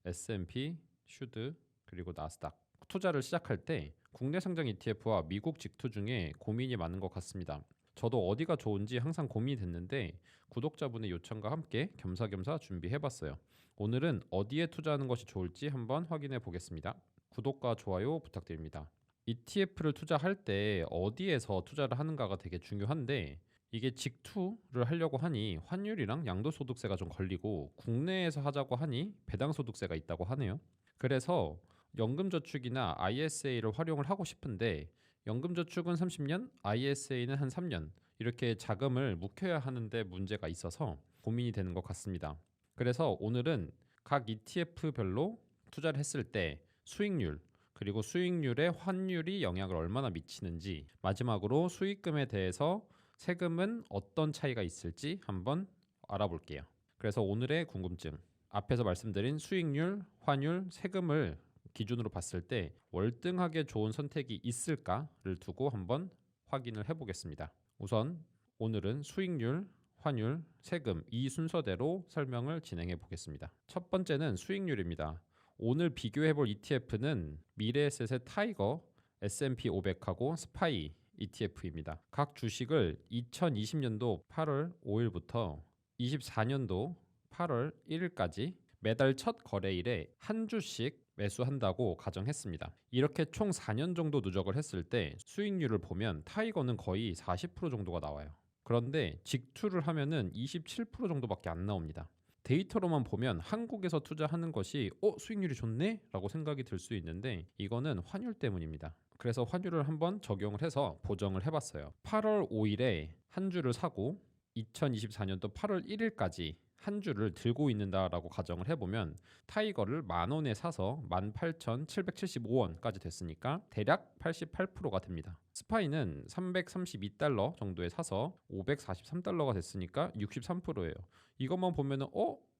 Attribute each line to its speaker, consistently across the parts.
Speaker 1: S&P, 슈드, 그리고 나스닥. 투자를 시작할 때 국내 상장 ETF와 미국 직투 중에 고민이 많은 것 같습니다. 저도 어디가 좋은지 항상 고민이 됐는데 구독자분의 요청과 함께 겸사겸사 준비해봤어요. 오늘은 어디에 투자하는 것이 좋을지 한번 확인해 보겠습니다. 구독과 좋아요 부탁드립니다. ETF를 투자할 때 어디에서 투자를 하는가가 되게 중요한데 이게 직투를 하려고 하니 환율이랑 양도소득세가 좀 걸리고 국내에서 하자고 하니 배당소득세가 있다고 하네요. 그래서 연금저축이나 ISA를 활용을 하고 싶은데 연금저축은 30년, ISA는 한 3년 이렇게 자금을 묵혀야 하는데 문제가 있어서 고민이 되는 것 같습니다. 그래서 오늘은 각 ETF별로 투자를 했을 때 수익률 그리고 수익률에 환율이 영향을 얼마나 미치는지 마지막으로 수익금에 대해서 세금은 어떤 차이가 있을지 한번 알아볼게요. 그래서 오늘의 궁금증 앞에서 말씀드린 수익률, 환율, 세금을 기준으로 봤을 때 월등하게 좋은 선택이 있을까를 두고 한번 확인을 해보겠습니다. 우선 오늘은 수익률, 환율, 세금 이 순서대로 설명을 진행해 보겠습니다. 첫 번째는 수익률입니다. 오늘 비교해볼 ETF는 미래에셋의 타이거, S&P 500하고 스파이 ETF입니다. 각 주식을 2020년도 8월 5일부터 24년도 8월 1일까지 매달 첫 거래일에 한 주씩 매수한다고 가정했습니다. 이렇게 총 4년 정도 누적을 했을 때 수익률을 보면 타이거는 거의 40% 정도가 나와요. 그런데 직투를 하면은 27% 정도밖에 안 나옵니다. 데이터로만 보면 한국에서 투자하는 것이 수익률이 좋네? 라고 생각이 들 수 있는데 이거는 환율 때문입니다. 그래서 환율을 한번 적용을 해서 보정을 해봤어요. 8월 5일에 한 주를 사고 2024년도 8월 1일까지 한 주를 들고 있는다라고 가정을 해보면 타이거를 10,000원에 사서 18,775원까지 됐으니까 대략 88%가 됩니다. 스파이는 332달러 정도에 사서 543달러가 됐으니까 63%예요. 이것만 보면은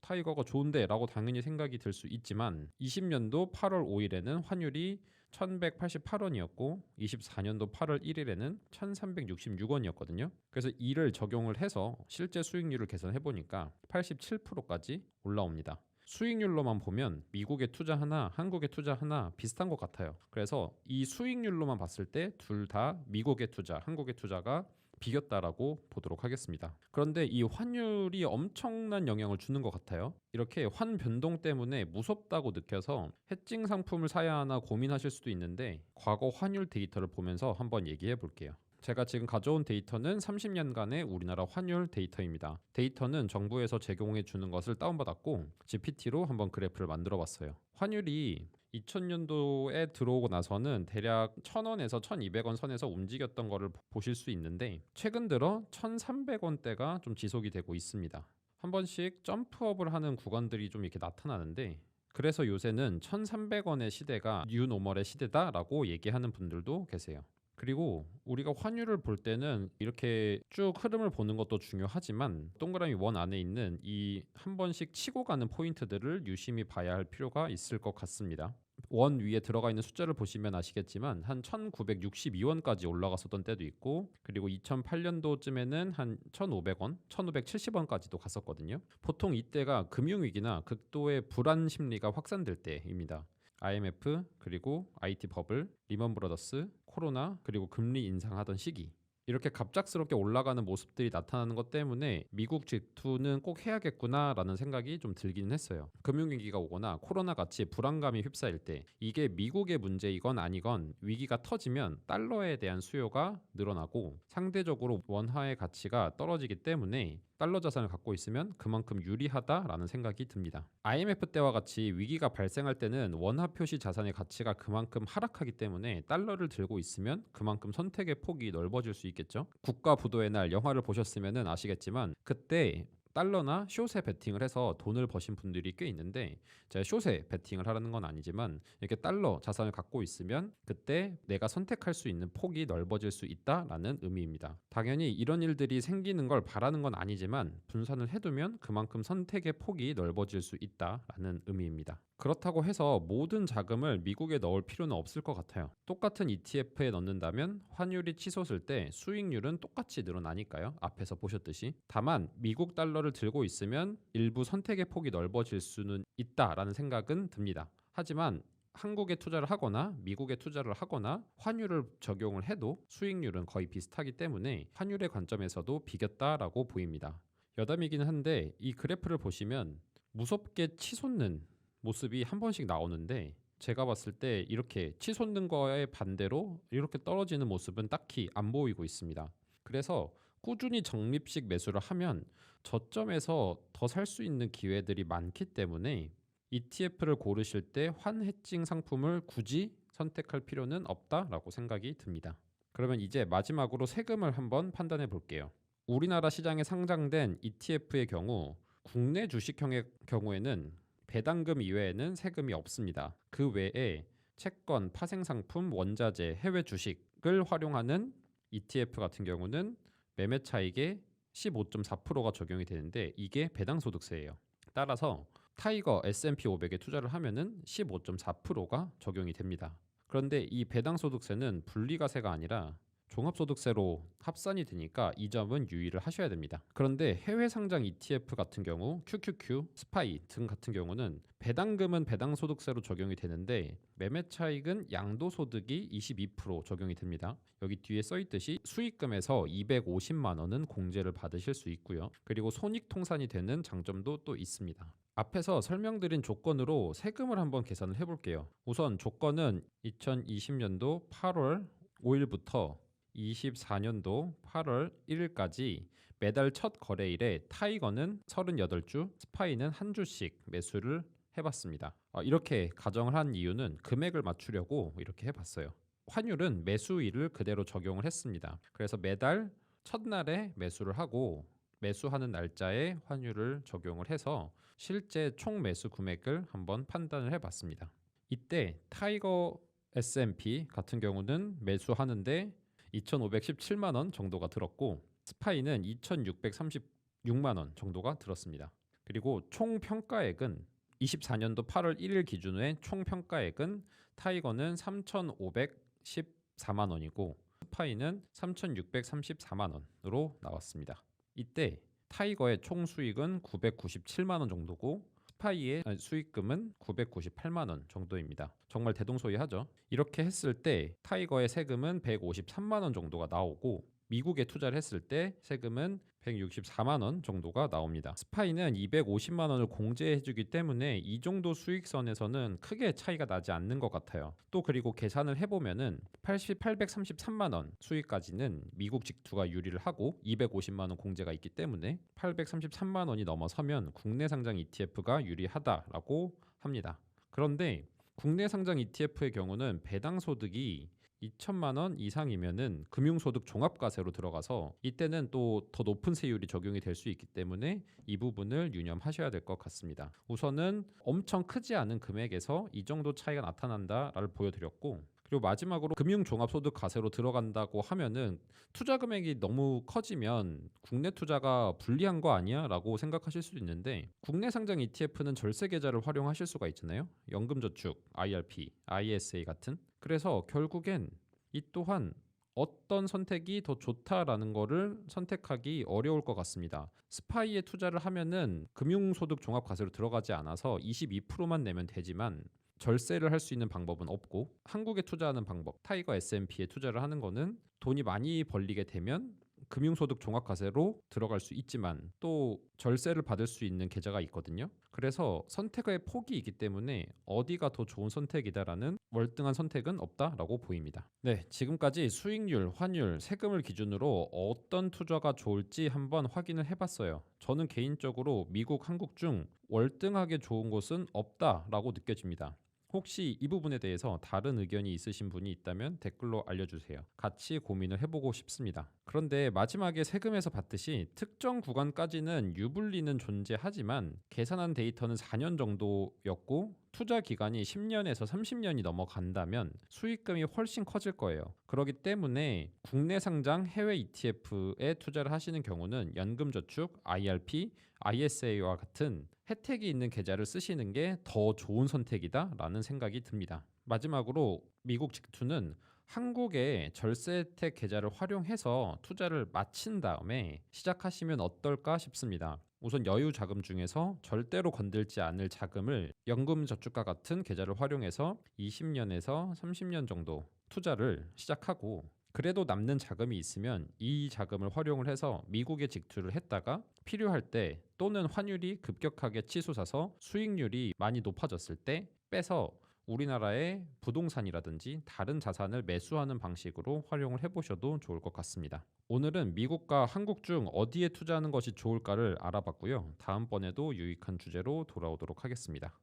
Speaker 1: 타이거가 좋은데 라고 당연히 생각이 들 수 있지만 20년도 8월 5일에는 환율이 1188원이었고 24년도 8월 1일에는 1366원이었거든요. 그래서 이를 적용을 해서 실제 수익률을 계산해 보니까 87%까지 올라옵니다. 수익률로만 보면 미국에 투자 하나, 한국에 투자 하나 비슷한 것 같아요. 그래서 이 수익률로만 봤을 때 둘 다 미국의 투자, 한국의 투자가 비겼다라고 보도록 하겠습니다. 그런데 이 환율이 엄청난 영향을 주는 것 같아요. 이렇게 환 변동 때문에 무섭다고 느껴서 해칭 상품을 사야 하나 고민하실 수도 있는데 과거 환율 데이터를 보면서 한번 얘기해 볼게요. 제가 지금 가져온 데이터는 30년간의 우리나라 환율 데이터입니다. 데이터는 정부에서 제공해 주는 것을 다운받았고 GPT로 한번 그래프를 만들어 봤어요. 환율이 2000년도에 들어오고 나서는 대략 1000원에서 1200원 선에서 움직였던 것을 보실 수 있는데 최근 들어 1300원대가 좀 지속이 되고 있습니다. 한 번씩 점프업을 하는 구간들이 좀 이렇게 나타나는데 그래서 요새는 1300원의 시대가 뉴노멀의 시대다라고 얘기하는 분들도 계세요. 그리고 우리가 환율을 볼 때는 이렇게 쭉 흐름을 보는 것도 중요하지만 동그라미 원 안에 있는 이 한 번씩 치고 가는 포인트들을 유심히 봐야 할 필요가 있을 것 같습니다. 원 위에 들어가 있는 숫자를 보시면 아시겠지만 한 1962원까지 올라갔었던 때도 있고 그리고 2008년도쯤에는 한 1500원, 1570원까지도 갔었거든요. 보통 이때가 금융위기나 극도의 불안 심리가 확산될 때입니다. IMF 그리고 IT 버블, 리먼 브러더스, 코로나 그리고 금리 인상하던 시기 이렇게 갑작스럽게 올라가는 모습들이 나타나는 것 때문에 미국 질투는 꼭 해야겠구나라는 생각이 좀 들기는 했어요. 금융위기가 오거나 코로나 같이 불안감이 휩싸일 때 이게 미국의 문제이건 아니건 위기가 터지면 달러에 대한 수요가 늘어나고 상대적으로 원화의 가치가 떨어지기 때문에 달러 자산을 갖고 있으면 그만큼 유리하다라는 생각이 듭니다. IMF 때와 같이 위기가 발생할 때는 원화 표시 자산의 가치가 그만큼 하락하기 때문에 달러를 들고 있으면 그만큼 선택의 폭이 넓어질 수 있겠죠. 국가 부도의 날 영화를 보셨으면 아시겠지만 그때 달러나 숏에 베팅을 해서 돈을 버신 분들이 꽤 있는데 제가 숏에 베팅을 하라는 건 아니지만 이렇게 달러 자산을 갖고 있으면 그때 내가 선택할 수 있는 폭이 넓어질 수 있다라는 의미입니다. 당연히 이런 일들이 생기는 걸 바라는 건 아니지만 분산을 해두면 그만큼 선택의 폭이 넓어질 수 있다라는 의미입니다. 그렇다고 해서 모든 자금을 미국에 넣을 필요는 없을 것 같아요. 똑같은 ETF에 넣는다면 환율이 치솟을 때 수익률은 똑같이 늘어나니까요. 앞에서 보셨듯이. 다만 미국 달러를 거를 들고 있으면 일부 선택의 폭이 넓어질 수는 있다라는 생각은 듭니다. 하지만 한국에 투자를 하거나 미국에 투자를 하거나 환율을 적용을 해도 수익률은 거의 비슷하기 때문에 환율의 관점에서도 비겼다라고 보입니다. 여담이긴 한데 이 그래프를 보시면 무섭게 치솟는 모습이 한 번씩 나오는데 제가 봤을 때 이렇게 치솟는 거에 반대로 이렇게 떨어지는 모습은 딱히 안 보이고 있습니다. 그래서 꾸준히 적립식 매수를 하면 저점에서 더 살 수 있는 기회들이 많기 때문에 ETF를 고르실 때 환해칭 상품을 굳이 선택할 필요는 없다라고 생각이 듭니다. 그러면 이제 마지막으로 세금을 한번 판단해 볼게요. 우리나라 시장에 상장된 ETF의 경우 국내 주식형의 경우에는 배당금 이외에는 세금이 없습니다. 그 외에 채권, 파생상품, 원자재, 해외 주식을 활용하는 ETF 같은 경우는 매매 차익의 15.4%가 적용이 되는데 이게 배당소득세예요. 따라서 타이거 S&P 500에 투자를 하면은 15.4%가 적용이 됩니다. 그런데 이 배당소득세는 분리과세가 아니라 종합소득세로 합산이 되니까 이 점은 유의를 하셔야 됩니다. 그런데 해외 상장 ETF 같은 경우 QQQ, 스파이 등 같은 경우는 배당금은 배당소득세로 적용이 되는데 매매 차익은 양도소득이 22% 적용이 됩니다. 여기 뒤에 써 있듯이 수익금에서 250만 원은 공제를 받으실 수 있고요. 그리고 손익통산이 되는 장점도 또 있습니다. 앞에서 설명드린 조건으로 세금을 한번 계산을 해볼게요. 우선 조건은 2020년도 8월 5일부터 24년도 8월 1일까지 매달 첫 거래일에 타이거는 38주, 스파이는 한 주씩 매수를 해봤습니다. 이렇게 가정을 한 이유는 금액을 맞추려고 이렇게 해봤어요. 환율은 매수일을 그대로 적용을 했습니다. 그래서 매달 첫날에 매수를 하고 매수하는 날짜에 환율을 적용을 해서 실제 총 매수 금액을 한번 판단을 해봤습니다. 이때 타이거 S&P 같은 경우는 매수하는데 2,517만 원 정도가 들었고 스파이는 2,636만 원 정도가 들었습니다. 그리고 총 평가액은 24년도 8월 1일 기준의 총 평가액은 타이거는 3,514만 원이고 스파이는 3,634만 원으로 나왔습니다. 이때 타이거의 총 수익은 997만 원 정도고 스파이의 수익금은 998만 원 정도입니다. 정말 대동소이하죠. 이렇게 했을 때 타이거의 세금은 153만 원 정도가 나오고 미국에 투자를 했을 때 세금은 164만 원 정도가 나옵니다. 스파이는 250만 원을 공제해주기 때문에 이 정도 수익선에서는 크게 차이가 나지 않는 것 같아요. 또 그리고 계산을 해보면은 833만 원 수익까지는 미국 직투가 유리를 하고 250만 원 공제가 있기 때문에 833만 원이 넘어서면 국내 상장 ETF가 유리하다라고 합니다. 그런데 국내 상장 ETF의 경우는 배당 소득이 2천만 원 이상이면은 금융소득 종합과세로 들어가서 이때는 또 더 높은 세율이 적용이 될 수 있기 때문에 이 부분을 유념하셔야 될 것 같습니다. 우선은 엄청 크지 않은 금액에서 이 정도 차이가 나타난다를 보여드렸고 그리고 마지막으로 금융종합소득 과세로 들어간다고 하면은 투자 금액이 너무 커지면 국내 투자가 불리한 거 아니야? 라고 생각하실 수도 있는데 국내 상장 ETF는 절세 계좌를 활용하실 수가 있잖아요. 연금저축, IRP, ISA 같은 그래서 결국엔 이 또한 어떤 선택이 더 좋다라는 거를 선택하기 어려울 것 같습니다. 스파이에 투자를 하면은 금융소득 종합과세로 들어가지 않아서 22%만 내면 되지만 절세를 할 수 있는 방법은 없고 한국에 투자하는 방법, 타이거 S&P에 투자를 하는 거는 돈이 많이 벌리게 되면 금융소득 종합과세로 들어갈 수 있지만 또 절세를 받을 수 있는 계좌가 있거든요. 그래서 선택의 폭이 있기 때문에 어디가 더 좋은 선택이다라는 월등한 선택은 없다라고 보입니다. 네, 지금까지 수익률, 환율, 세금을 기준으로 어떤 투자가 좋을지 한번 확인을 해봤어요. 저는 개인적으로 미국, 한국 중 월등하게 좋은 곳은 없다라고 느껴집니다. 혹시 이 부분에 대해서 다른 의견이 있으신 분이 있다면 댓글로 알려주세요. 같이 고민을 해보고 싶습니다. 그런데 마지막에 세금에서 봤듯이 특정 구간까지는 유불리는 존재하지만 계산한 데이터는 4년 정도였고 투자 기간이 10년에서 30년이 넘어간다면 수익금이 훨씬 커질 거예요. 그렇기 때문에 국내 상장 해외 ETF에 투자를 하시는 경우는 연금저축, IRP, ISA와 같은 혜택이 있는 계좌를 쓰시는 게 더 좋은 선택이다라는 생각이 듭니다. 마지막으로 미국 직투는 한국의 절세 혜택 계좌를 활용해서 투자를 마친 다음에 시작하시면 어떨까 싶습니다. 우선 여유 자금 중에서 절대로 건들지 않을 자금을 연금저축과 같은 계좌를 활용해서 20년에서 30년 정도 투자를 시작하고, 그래도 남는 자금이 있으면 이 자금을 활용을 해서 미국에 직투를 했다가 필요할 때 또는 환율이 급격하게 치솟아서 수익률이 많이 높아졌을 때 빼서 우리나라의 부동산이라든지 다른 자산을 매수하는 방식으로 활용을 해보셔도 좋을 것 같습니다. 오늘은 미국과 한국 중 어디에 투자하는 것이 좋을까를 알아봤고요. 다음번에도 유익한 주제로 돌아오도록 하겠습니다.